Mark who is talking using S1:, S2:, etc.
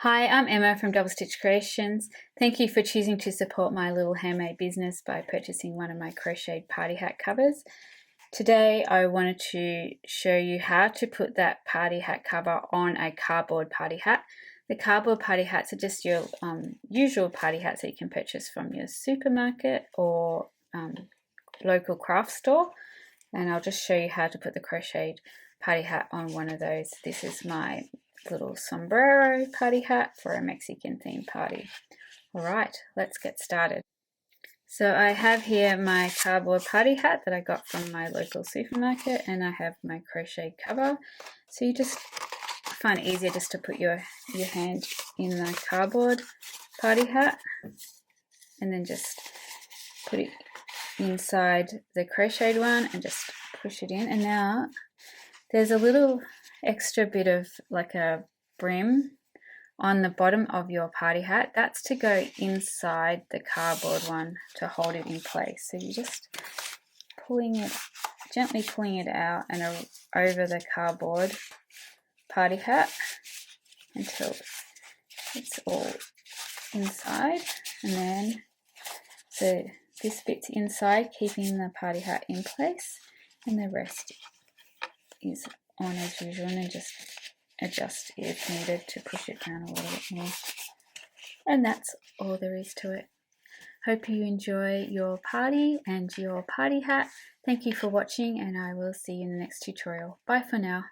S1: Hi, I'm Emma from Double Stitch Creations. Thank you for choosing to support my little handmade business by purchasing one of my crocheted party hat covers. Today I wanted to show you how to put that party hat cover on a cardboard party hat. The cardboard party hats are just your usual party hats that you can purchase from your supermarket or local craft store. And I'll just show you how to put the crocheted party hat on one of those. This is my little sombrero party hat for a Mexican themed party. All right, let's get started. So I have here my cardboard party hat that I got from my local supermarket, and I have my crochet cover. So you just find it easier just to put your hand in the cardboard party hat and then just put it inside the crocheted one and just push it in. And now there's a little extra bit of like a brim on the bottom of your party hat. That's to go inside the cardboard one to hold it in place. So you're just gently pulling it out and over the cardboard party hat until it's all inside, and then this bit's inside, keeping the party hat in place, and the rest is on as usual, and then just adjust if needed to push it down a little bit more. And that's all there is to it. Hope you enjoy your party and your party hat. Thank you for watching, and I will see you in the next tutorial. Bye for now.